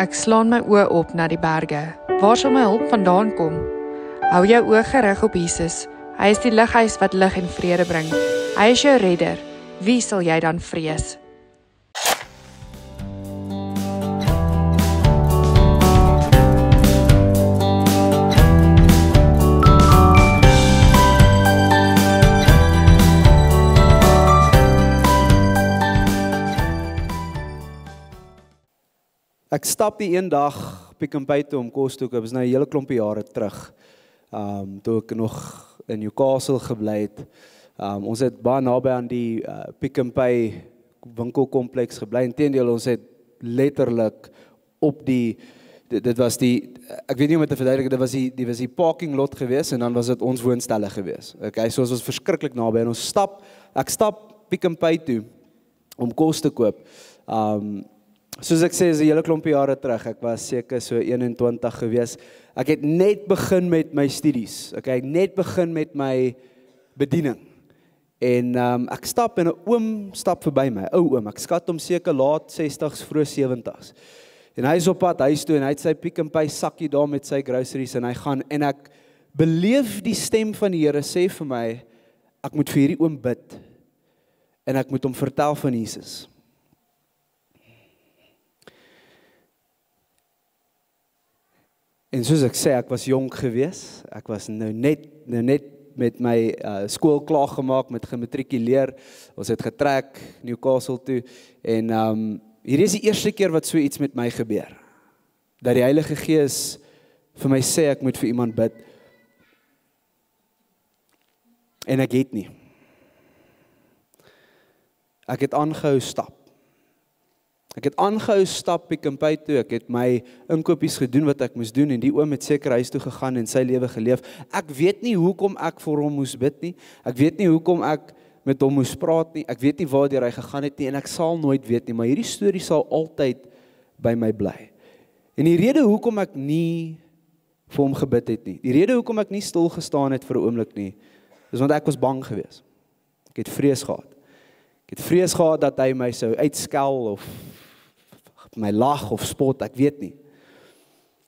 Ek slaan my oë op na die berge. Waar sal my hulp vandaan kom? Hou jou oë gerig op Jesus. Hy is die lighuis wat lig en vrede bring. Hy is jou redder. Wie sal jy dan vrees? Ek stap die een dag Pick n Pay toe om kos te koop. Dit is nou 'n hele klompie jare terug. Toe ek nog in Newcastle gebly het. Ons het baie naby aan die Pick n Pay winkelkompleks gebly. Inteendeel, ons het letterlik op dit was ek weet nie hoe om dit te verduidelik, dit was die parking lot gewees en dan was dit ons woonstelle gewees. Okay, so ons was verskriklik naby en ek stap Pick n Pay toe om kos te koop. Soos ek sê, is 'n hele klompie jare terug. Ek was seker so 21 gewees. Ek het net begin met my studies. Okay, ek het net begin met my bediening. En ek stap en 'n oom stap verby my, ou oom. Ek skat hom seker laat 60s, vroeg 70s. En hy is op pad huis toe en hy het sy Pick n Pay sakkie daar met sy groceries en hy gaan en ek beleef die stem van die Here sê vir my, ek moet vir hierdie oom bid en ek moet hom vertel van Jesus. En soos ek sê, ek was jonk gewees. Ek was nou net met my skool klaar gemaak, met gematrikuleer. Ons het getrek Newcastle toe en hierdie is die eerste keer wat so iets met my gebeur. Dat die Heilige Gees vir my sê ek moet vir iemand bid. En ek het nie. Ek het aangehou stap. Ek het aangehou stap Pick n Pay toe, ek het my inkopies gedoen wat ek moes doen en die oom het seker huis toe gegaan en sy lewe geleef. Ek weet nie hoekom ek vir hom moes bid nie, ek weet nie hoekom ek met hom moes praat nie, ek weet nie waar hy gegaan het nie en ek sal nooit weet nie, maar hierdie storie sal altyd by my bly. En die rede hoekom ek nie vir hom gebid het nie, die rede hoekom ek nie stil gestaan het vir 'n oomblik nie, is want ek was bang gewees. Ek het vrees gehad. Ek het vrees gehad dat hy my sou uitskel of my lag of spot, ek weet nie.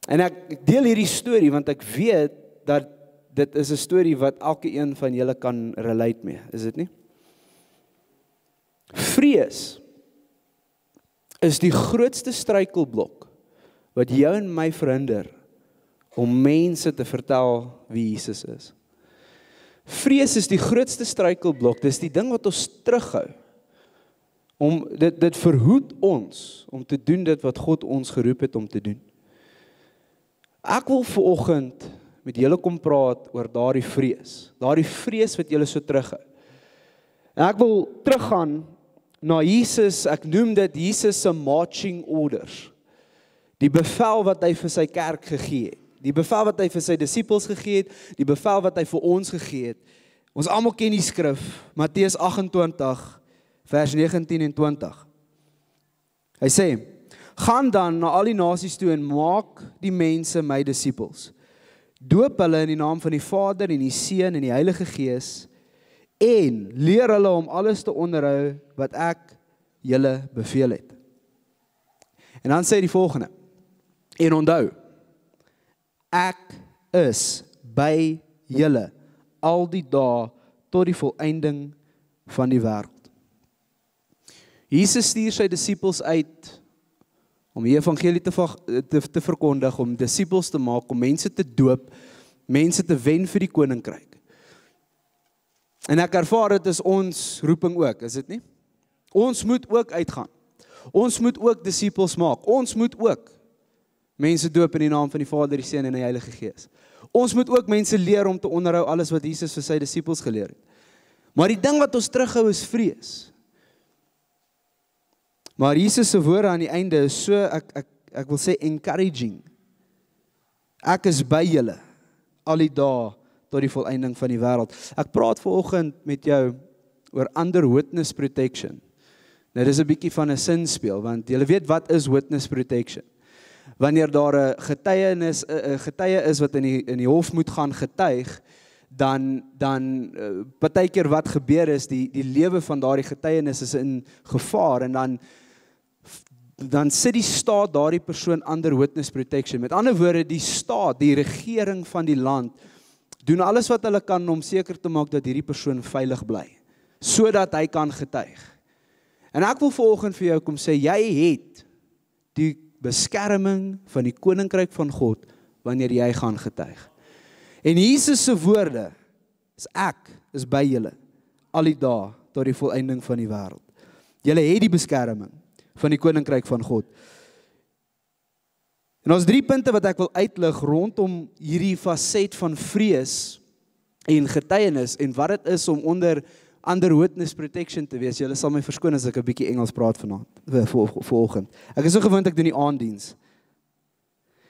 En ek deel hierdie storie, want ek weet dat dit is 'n storie wat elke een van julle kan relate mee, is dit nie? Vrees is die grootste struikelblok wat jou en my verhinder om mense te vertel wie Jesus is. Vrees is die grootste struikelblok, dis die ding wat ons terughou. Dit verhoed ons om te doen dit wat God ons geroep het om te doen. Ek wil vanoggend met julle kom praat oor daardie vrees wat julle so terughou. En ek wil teruggaan na Jesus, ek noem dit Jesus se marching orders. Die bevel wat hy vir sy kerk gegee het, die bevel wat hy vir sy disippels gegee het, die bevel wat hy vir ons gegee het. Ons almal ken die skrif, Matteus 28, vers 19 en 20. Hy sê, gaan dan na al die nasies toe en maak die mense my disippels. Doop hulle in die naam van die Vader en die Seun en die Heilige Gees en leer hulle om alles te onderhou wat ek julle beveel het. En dan sê hy die volgende, en onthou, ek is by julle al die dae tot die volëinding van die wêreld. Jesus stuur sy disippels uit om die evangelie te verkondig, om disippels te maak, om mense te doop, mense te wen vir die koninkryk. En ek ervaar dit is ons roeping ook, is dit nie? Ons moet ook uitgaan. Ons moet ook disippels maak. Ons moet ook mense doop in die naam van die Vader, die Seun en die Heilige Gees. Ons moet ook mense leer om te onderhou alles wat Jesus vir sy disippels geleer het. Maar die ding wat ons terughou is vrees. Maar Jesus se woorde aan die einde is so, ek wil sê encouraging. Ek is by julle al die dae tot die volëinding van die wêreld. Ek praat vanoggend met jou oor under witness protection. Nou dis 'n bietjie van 'n sinspeel, want julle weet wat is witness protection. Wanneer daar 'n getuie is wat in die hof moet gaan getuig, dan partykeer wat gebeur is, die lewe van daardie getuienis is in gevaar en dan dan sit die staat daardie persoon under witness protection. Met ander woorde, die staat, die regering van die land, doen alles wat hulle kan om seker te maak dat hierdie persoon veilig bly, sodat hy kan getuig. En ek wil vanoggend vir jou kom sê, jy het die beskerming van die koninkryk van God, wanneer jy gaan getuig. En Jesus se woorde, ek is by julle, al die dae, tot die volëinding van die wêreld. Julle het die beskerming van die koninkryk van God. En ons 3 punte wat ek wil uitlig rondom hierdie faset van vrees en getuienis en wat dit is om under witness protection te wees. Julle sal my verskoon as ek 'n bietjie Engels praat vanoggend. Ek is so gewoond ek doen die aanddiens.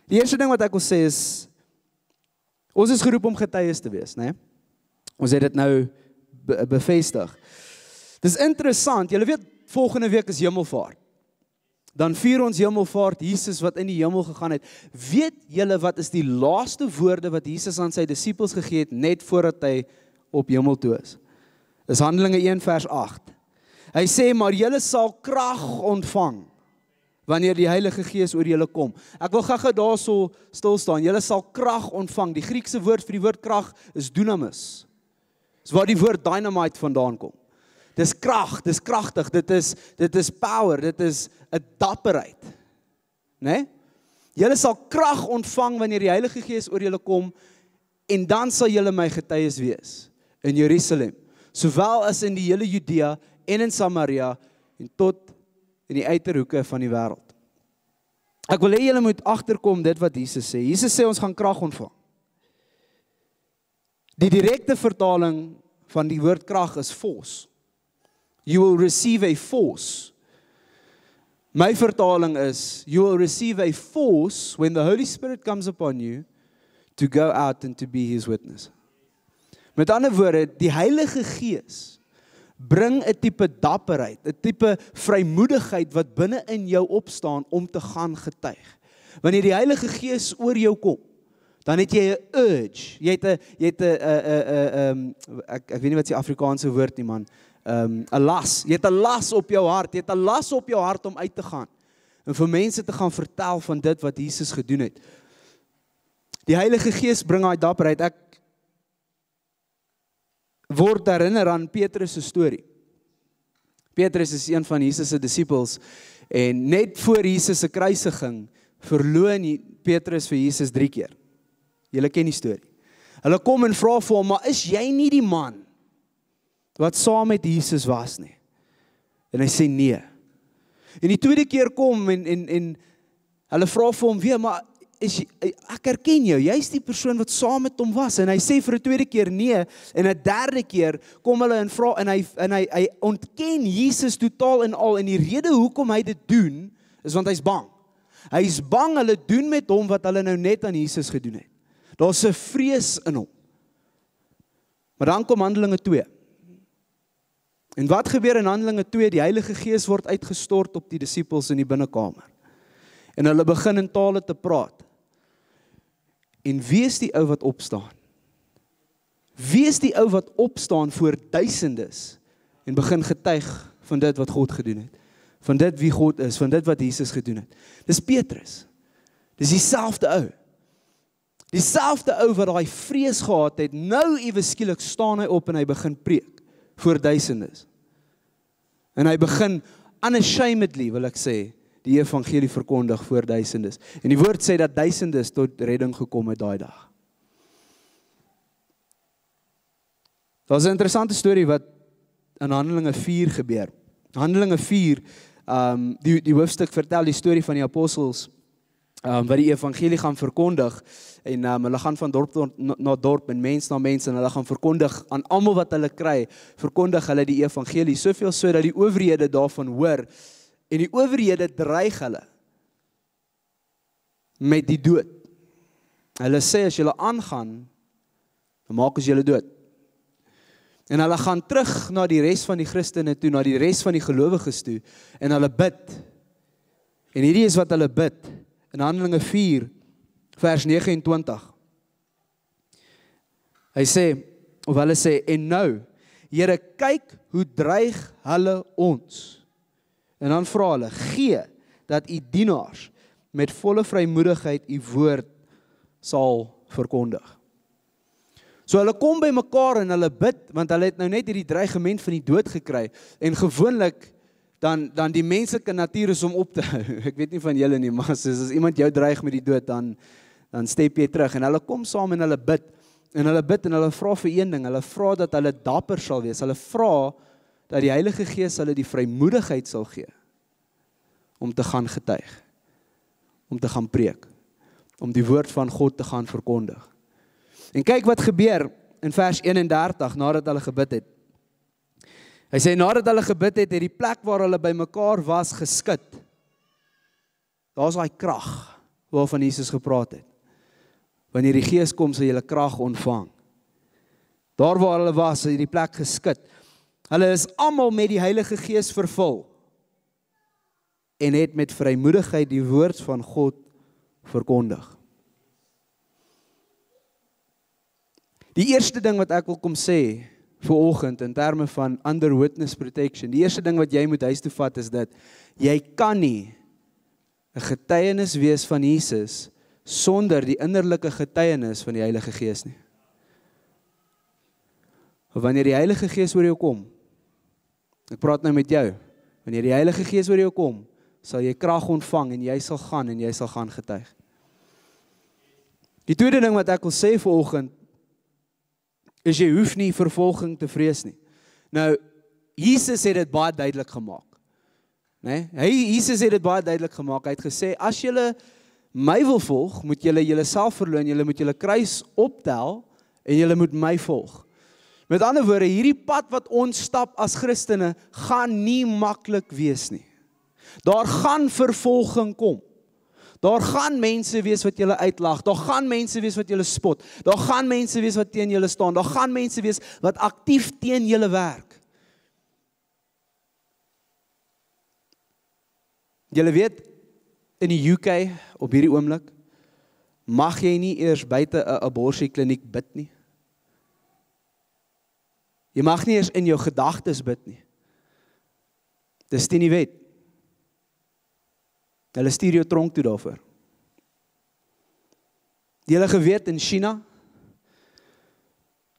Die eerste ding wat ek wil sê is, ons is geroep om getuies te wees, né? Ons het dit nou bevestig. Dis interessant, julle weet, volgende week is Hemelvaart. Dan vier ons Hemelvaart, Jesus wat in die hemel gegaan het. Weet julle wat is die laaste woorde wat Jesus aan sy disippels gegee het, net voordat hy op hemel toe is? Dis Handelinge 1 vers 8. Hy sê, maar julle sal krag ontvang, wanneer die Heilige Gees oor julle kom. Ek wil gou daarso stil staan, julle sal krag ontvang. Die Griekse woord vir die woord krag is dunamis. Dis waar die woord dynamite vandaan kom. Dis krag, dis kragtig, dit is power, dit is 'n dapperheid. Né? Julle sal krag ontvang wanneer die Heilige Gees oor julle kom, en dan sal julle my getuies wees in Jerusalem, sowel as in die hele Judea en in Samaria en tot in die uiterhoeke van die wêreld. Ek wil hê julle moet agterkom dit wat Jesus sê. Jesus sê ons gaan krag ontvang. Die direkte vertaling van die woord krag is force. You will receive a force. My vertaling is, you will receive a force when the Holy Spirit comes upon you to go out and to be His witness. Met ander woorde, die Heilige Gees bring 'n tipe dapperheid, 'n tipe vrymoedigheid wat binne in jou opstaan om te gaan getuig. Wanneer die Heilige Gees oor jou kom, dan het jy 'n urge, jy het 'n ek weet nie wat die Afrikaanse woord nie man, 'n las, jy het 'n las op jou hart, jy het 'n las op jou hart om uit te gaan, en vir mense te gaan vertel van dit wat Jesus gedoen het. Die Heilige Gees bring daai dapperheid. Ek word herinner aan Petrus se storie. Petrus is een van Jesus se disippels, en net voor Jesus se kruisiging, verloon Petrus vir Jesus 3 keer. Julle ken die storie. Hulle kom en vra vir hom, maar is jy nie die man wat saam met Jesus was nie? En hy sê nee. En die tweede keer kom en hulle vra vir hom weer, maar ek herken jou, jy's die persoon wat saam met hom was. En hy sê vir 'n tweede keer nee, en 'n derde keer kom hulle en vra, en hy ontken Jesus totaal en al, en die rede hoekom hy dit doen, is want hy's bang. Hy's bang hulle doen met hom wat hulle nou net aan Jesus gedoen het. Daar's 'n vrees in hom. Maar dan kom Handelinge 2. En wat gebeur in Handelinge 2? Die Heilige Gees word uitgestort op die disippels in die binnekamer. En hulle begin in tale te praat. En wie is die ou wat opstaan? Wie is die ou wat opstaan voor duisendes en begin getuig van dit wat God gedoen het? Van dit wie God is, van dit wat Jesus gedoen het. Dis Petrus. Dis dieselfde ou. Dieselfde ou wat daai vrees gehad het, nou ewe skielik staan hy op en hy begin preek voor duisendes. En hy begin unashamedly, wil ek sê, die evangelie verkondig voor duisendes. En die woord sê dat duisendes tot redding gekom het daai dag. Daar's 'n interessante storie wat in Handelinge 4 gebeur. Handelinge 4, die hoofstuk vertel die storie van die apostels, wat die evangelie gaan verkondig, en hulle gaan van dorp na dorp, en mens na mens, en hulle gaan verkondig aan almal wat hulle kry, verkondig hulle die evangelie, soveel so dat die owerhede daarvan hoor, en die owerhede dreig hulle met die dood. Hulle sê, as julle aangaan, dan maak ons julle dood. En hulle gaan terug na die res van die Christene toe, na die res van die gelowiges toe, en hulle bid. En hierdie is wat hulle bid, in Handelinge 4, vers 29. Hy sê, of hulle sê, en nou, Here, kyk hoe dreig hulle ons. En dan vra hulle, gee dat u dienaars met volle vrymoedigheid u woord sal verkondig. So hulle kom by mekaar en hulle bid, want hulle het nou net hierdie dreigement van die dood gekry, en gewoonlik, dan die menslike natuur is om op te hou. Ek weet nie van julle nie, maar as iemand jou dreig met die dood, dan step jy terug, en hulle kom saam en hulle bid, en hulle vra vir een ding, hulle vra dat hulle dapper sal wees, hulle vra dat die Heilige Gees hulle die vrymoedigheid sal gee, om te gaan getuig, om te gaan preek, om die woord van God te gaan verkondig. En kyk wat gebeur in vers 31, nadat hulle gebid het. Hy sê, nadat hulle gebid het, die plek waar hulle by mekaar was geskud. Daar is daai krag, waarvan Jesus gepraat het. Wanneer die Gees kom, sal julle krag ontvang. Daar waar hulle was, het die plek geskud. Hulle is almal met die Heilige Gees vervul, en het met vrymoedigheid die woord van God verkondig. Die eerste ding wat ek wil kom sê, vanoggend, in terme van under witness protection, die eerste ding wat jy moet huis toe vat is dat, jy kan nie 'n getuienis wees van Jesus, sonder die innerlike getuienis van die Heilige Gees nie. Wanneer die Heilige Gees oor jou kom, ek praat nou met jou, wanneer die Heilige Gees oor jou kom, sal jy krag ontvang, en jy sal gaan getuig. Die tweede ding wat ek wil sê vanoggend, is jy hoef nie vervolging te vrees nie. Nou, Jesus het dit baie duidelik gemaak. Jesus het dit baie duidelik gemaak. Hy het gesê, as julle my wil volg, moet julle julleself verloon, julle moet julle kruis optel, en julle moet my volg. Met ander woorde, hierdie pad wat ons stap as Christene, gaan nie maklik wees nie. Daar gaan vervolging kom. Daar gaan mense wees wat julle uitlag, daar gaan mense wees wat julle spot, daar gaan mense wees wat teen julle staan, daar gaan mense wees wat aktief teen julle werk. Julle weet, in die UK, op hierdie oomblik, mag jy nie eers buite 'n aborsiekliniek bid nie. Jy mag nie eers in jou gedagtes bid nie. Dis teen die wet. Hulle stuur jou tronk toe daarvoor. Die hulle geweet in China,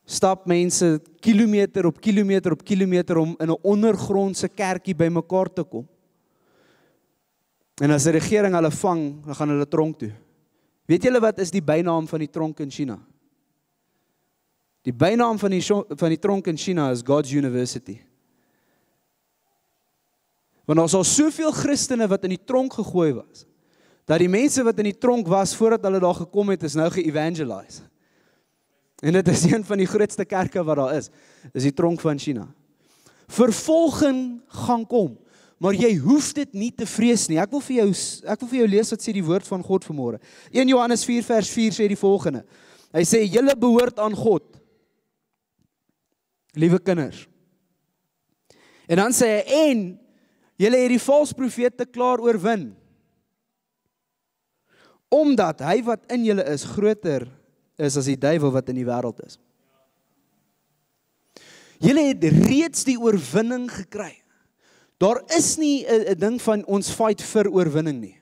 stap mense kilometer op kilometer op kilometer om in 'n ondergrondse kerkie by mekaar te kom. En as die regering hulle vang, dan gaan hulle tronk toe. Weet julle wat is die bynaam van die tronk in China? Die bynaam van die tronk in China is God's University. Want daar is al soveel Christene wat in die tronk gegooi was, dat die mense wat in die tronk was, voordat hulle daar gekom het, is nou ge-evangelize. En dit is een van die grootste kerke wat daar is die tronk van China. Vervolging gaan kom, maar jy hoef dit nie te vrees nie. Ek wil vir jou lees wat sê die woord van God vanmôre. 1 Johannes 4 vers 4 sê die volgende. Hy sê, julle behoort aan God, liewe kinders. En dan sê hy, en julle het die valse profete klaar oorwin, omdat hy wat in julle is groter is as die duiwel wat in die wêreld is. Julle het reeds die oorwinning gekry. Daar is nie 'n ding van ons fight vir oorwinning nie.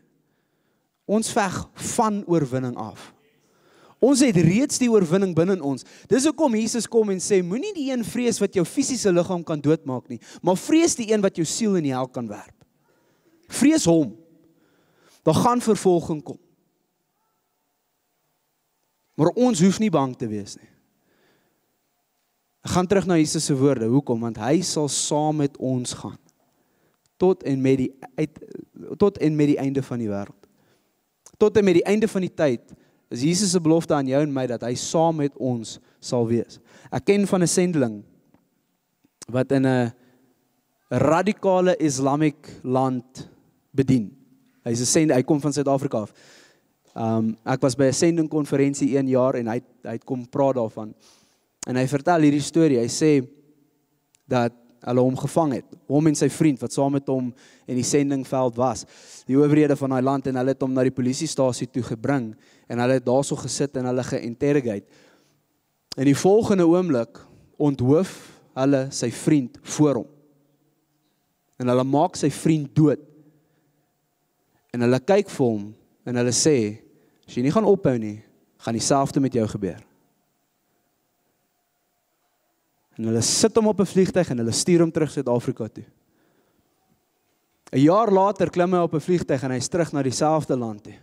Ons veg van oorwinning af. Ons het reeds die oorwinning binne ons. Dis hoekom Jesus kom en sê, moenie die een vrees wat jou fisiese liggaam kan doodmaak nie, maar vrees die een wat jou siel in die hel kan werp. Vrees hom. Daar gaan vervolging kom. Maar ons hoef nie bang te wees nie. Ek gaan terug na Jesus se woorde. Hoekom? Want hy sal saam met ons gaan. Tot en met die einde van die wêreld. Tot en met die einde van die tyd is Jesus se belofte aan jou en my dat hy saam met ons sal wees. Ek ken van 'n sendeling wat in 'n radikale Islamic land bedien. Hy kom van Suid-Afrika af. Ek was by 'n sendingkonferensie 1 jaar en hy het kom praat daarvan. En hy vertel hierdie storie. Hy sê dat hulle hom gevang het, hom en sy vriend wat saam met hom in die sendingveld was, die owerhede van daai land, en hulle het hom na die polisiestasie toe gebring en hulle het daarso gesit en hulle ge-interrogate. In die volgende oomblik onthoof hulle sy vriend voor hom. En hulle maak sy vriend dood. En hulle kyk vir hom, en hulle sê, as jy nie gaan ophou nie, gaan dieselfde met jou gebeur. En hulle sit hom op 'n vliegtuig, en hulle stuur hom terug Suid-Afrika toe. 'n jaar later klim hy op 'n vliegtuig, en hy is terug na dieselfde land toe.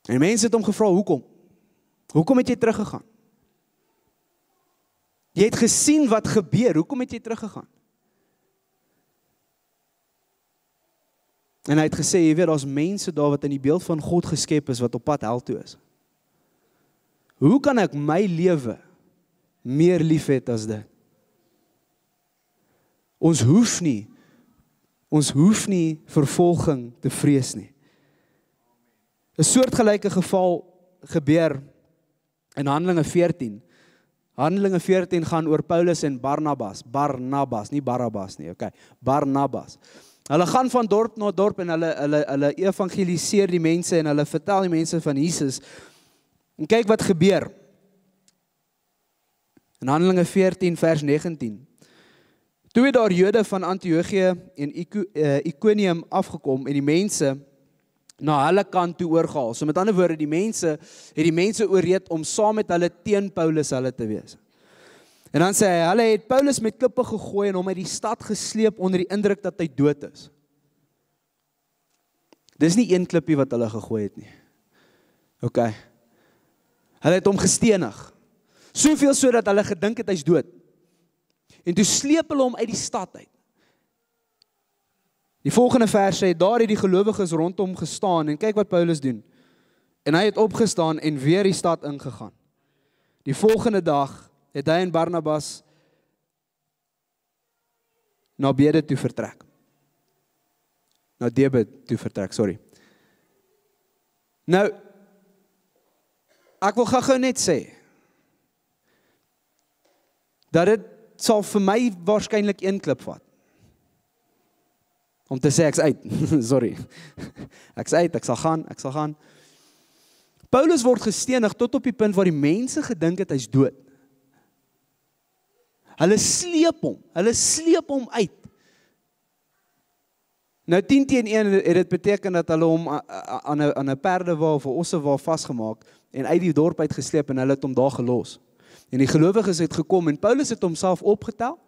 En mense het hom gevra, hoekom? Hoekom het jy teruggegaan? Jy het gesien wat gebeur, hoekom het jy teruggegaan? En hy het gesê, jy weet, daar's mense daar wat in die beeld van God geskep is, wat op pad hel toe is. Hoe kan ek my lewe meer lief hê as dit? Ons hoef nie vervolging te vrees nie. 'n soortgelyke geval gebeur in Handelinge 14. Handelinge 14 gaan oor Paulus en Barnabas, nie Barabbas nie, okay. Barnabas. Hulle gaan van dorp na dorp en hulle evangeliseer die mense en hulle vertel die mense van Jesus. En kyk wat gebeur. In Handelinge 14 vers 19. Toe het daar Jode van Antiochië en Iconium afgekom en die mense na hulle kant toe oorgehaal. So met ander woorde, die mense ooreed om saam met hulle teen Paulus hulle te wees. En dan sê hy, hulle het Paulus met klippe gegooi en hom uit die stad gesleep onder die indruk dat hy dood is. Dis nie een klippie wat hulle gegooi het nie. Okay. Hulle het hom gestenig. Soveel so dat hulle gedink het hy's dood. En toe sleep hulle hom uit die stad uit. Die volgende vers sê, daar het die gelowiges rondom gestaan, en kyk wat Paulus doen. En hy het opgestaan en weer die stad ingegaan. Die volgende dag het hy en Barnabas na Derbe toe vertrek. Nou, ek wil gou net sê, dat dit sal vir my waarskynlik een klip vat. Om te sê, ek's uit. Sorry. Ek's uit, ek sal gaan. Paulus word gestenig tot op die punt waar die mense gedink het hy's dood. Hulle sleep hom uit. Nou 10-1 het dit beteken dat hulle hom aan 'n perdewa of 'n ossewa vasgemaak en uit die dorp uit gesleep en hulle het hom daar gelos. En die gelowiges het gekom en Paulus het homself opgetel,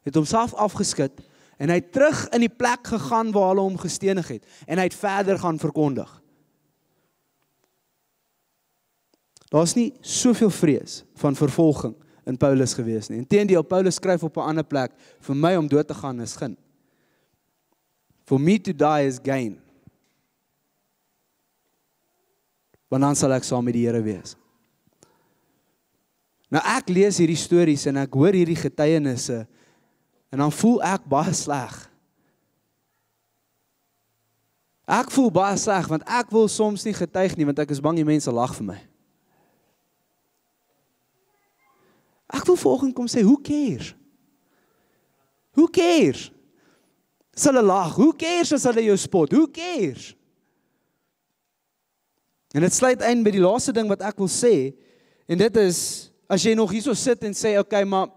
het homself afgeskit en hy het terug in die plek gegaan waar hulle hom gestenig het en hy het verder gaan verkondig. Daar's nie soveel vrees van vervolging in Paulus gewees nie. Inteendeel, Paulus skryf op 'n ander plek, vir my om dood te gaan is geen. For me to die is gain. Want dan sal ek saam met die Here wees. Nou ek lees hierdie stories en ek hoor hierdie getuienisse en dan voel ek baie sleg. Ek voel baie sleg want ek wil soms nie getuig nie want ek is bang die mense lag vir my. Ek wil volgende kom sê, who cares? Who cares? As hulle lag, who cares as hulle jou spot? Who cares? En dit sluit ein by die laaste ding wat ek wil sê, en dit is, as jy nog hierso sit en sê, okay, maar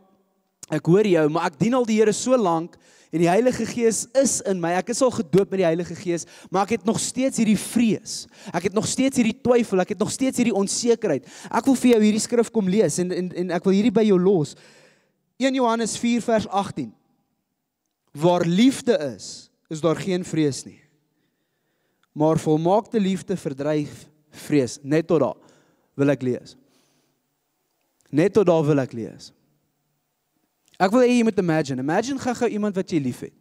ek hoor jou, maar ek dien al die Here so lank, en die Heilige Gees is in my, ek is al gedoop met die Heilige Gees, maar ek het nog steeds hierdie vrees, ek het nog steeds hierdie twyfel, ek het nog steeds hierdie onsekerheid. Ek wil vir jou hierdie skrif kom lees, en ek wil hierdie by jou los. 1 Johannes 4 vers 18. Waar liefde is daar geen vrees nie. Maar volmaakte liefde verdryf vrees. Net tot daar wil ek lees. Net tot daar wil ek lees. Ek wil hê jy moet imagine gou iemand wat jy lief het.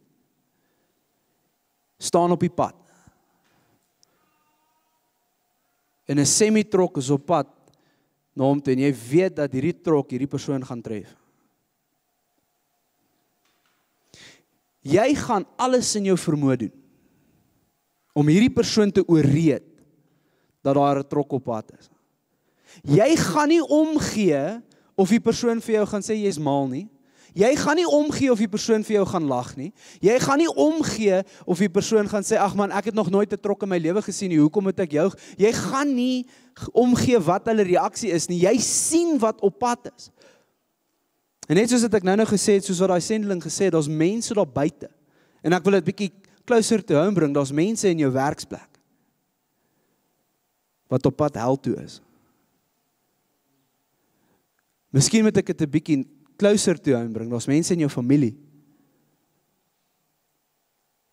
Staan op die pad. En 'n semi-trok is op pad na hom toe en jy weet dat hierdie persoon gaan tref. Jy gaan alles in jou vermoë doen om hierdie persoon te ooreed dat daar 'n trok op pad is. Jy gaan nie omgee of die persoon vir jou gaan sê jy is mal nie. Jy gaan nie omgee of die persoon vir jou gaan lag nie. Jy gaan nie omgee of die persoon gaan sê, ag man, ek het nog nooit 'n trok in my lewe gesien nie, hoekom moet ek jou? Jy gaan nie omgee wat hulle reaksie is nie. Jy sien wat op pad is. En net soos wat ek nou gesê het, soos wat daai sendeling gesê het, daar's mense daar buite. En ek wil dit bietjie closer to home bring, daar's mense in jou werksplek wat op pad hel toe is. Miskien moet ek dit 'n bietjie closer to home bring, daar's mense in jou familie.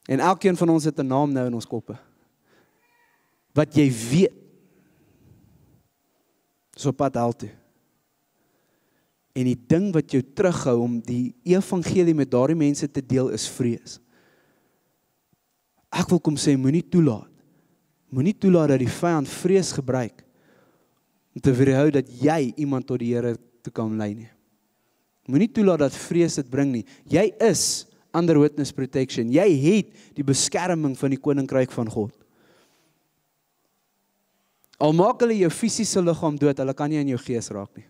En elkeen van ons het 'n naam nou in ons koppe. Wat jy weet, is op pad hel toe. En die ding wat jou terughou om die evangelie met daardie mense te deel is vrees. Ek wil kom sê, moenie toelaat dat die vyand vrees gebruik om te weerhou dat jy iemand tot die Here toe kan lei nie. Moenie toelaat dat vrees dit bring nie. Jy is under witness protection. Jy het die beskerming van die koninkryk van God. Al maak hulle jou fisiese liggaam dood, hulle kan nie in jou gees raak nie.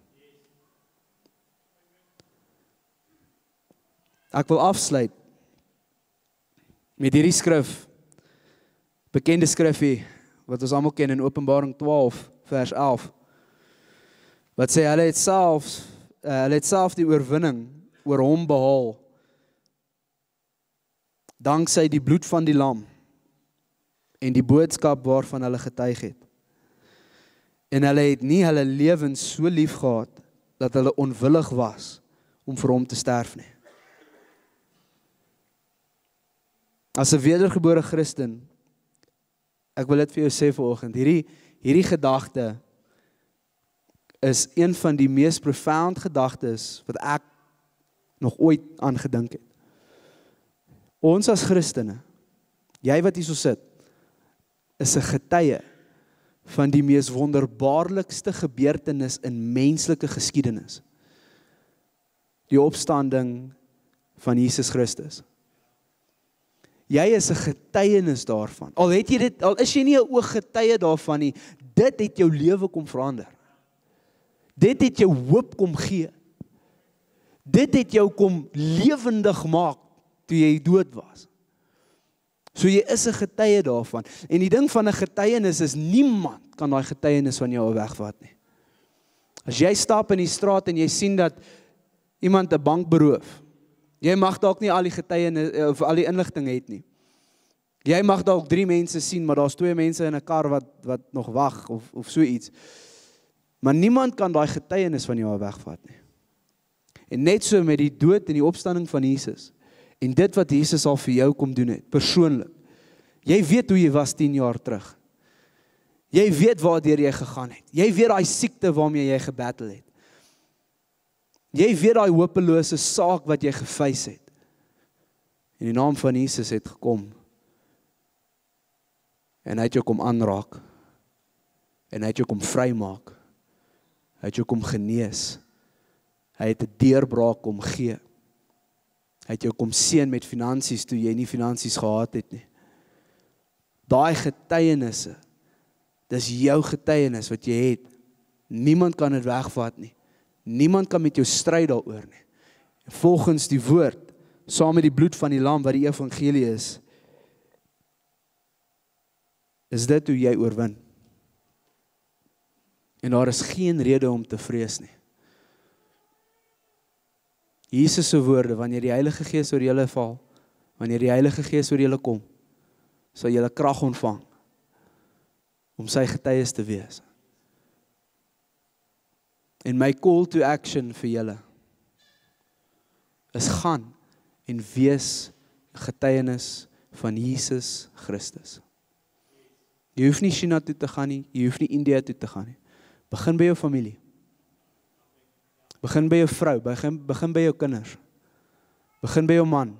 Ek wil afsluit met hierdie skrif, bekende skrif hier, wat ons almal ken in Openbaring 12 vers 11, wat sê hulle het self die oorwinning oor hom behaal, danksy die bloed van die lam en die boodskap waarvan hulle getuig het. En hulle het nie hulle lewens so lief gehad dat hulle onwillig was om vir hom te sterf nie. As 'n wedergebore Christen, ek wil dit vir jou sê vanoggend, hierdie gedagte is een van die mees profound gedagtes wat ek nog ooit aan gedink het. Ons as Christene, jy wat hier so sit, is 'n getuie van die mees wonderbaarlikste gebeurtenis in menslike geskiedenis. Die opstanding van Jesus Christus. Jy is 'n getuienis daarvan. Al is jy nie 'n ooggetuie daarvan nie, dit het jou lewe kom verander. Dit het jou hoop kom gee. Dit het jou kom lewendig maak toe jy dood was. So jy is 'n getuie daarvan. En die ding van 'n getuienis is, niemand kan daai getuienis van jou wegvat nie. As jy stap in die straat en jy sien dat iemand 'n bank beroof, jy mag dalk nie al die getuienis of al die inligting het nie. Jy mag dalk 3 mense sien, maar daar's 2 mense in 'n kar wat nog wag of so iets. Maar niemand kan daai getuienis van jou wegvat nie. En net so met die dood en die opstanding van Jesus, en dit wat Jesus al vir jou kom doen het, persoonlik. Jy weet hoe jy was 10 jaar terug. Jy weet waardeur jy gegaan het. Jy weet daai siekte waarmee jy gebattle het. Jy weet daai hopelose saak wat jy gefees het. En die naam van Jesus het gekom. En hy het jou kom aanraak. En hy het jou kom vrymaak. Hy het jou kom genees. Hy het 'n deurbraak kom gee. Hy het jou kom seën met finansies toe jy nie finansies gehad het nie. Daai getuienisse, dis jou getuienis wat jy het. Niemand kan dit wegvat nie. Niemand kan met jou stryd daaroor nie. Volgens die woord, saam met die bloed van die lam wat die evangelie is dit hoe jy oorwin. En daar is geen rede om te vrees nie. Jesus se woorde, wanneer die Heilige Gees oor julle val, wanneer die Heilige Gees oor julle kom, sal julle krag ontvang om sy getuies te wees. En my call to action vir julle is gaan en wees getuienis van Jesus Christus. Jy hoef nie China toe te gaan nie, jy hoef nie India toe te gaan nie. Begin by jou familie. Begin by jou vrou, begin by jou kinders. Begin by jou man.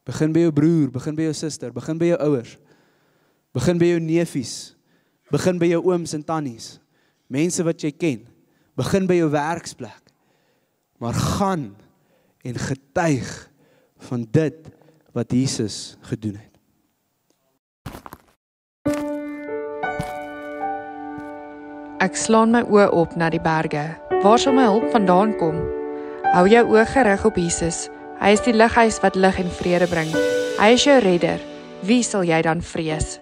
Begin by jou broer, begin by jou suster, begin by jou ouers. Begin by jou neefies. Begin by jou ooms en tannies. Mense wat jy ken. Begin by jou werksplek. Maar gaan en getuig van dit wat Jesus gedoen het. Ek slaan my oë op na die berge. Waar sal my hulp vandaan kom? Hou jou oë gerig op Jesus. Hy is die lighuis wat lig en vrede bring. Hy is jou redder. Wie sal jy dan vrees?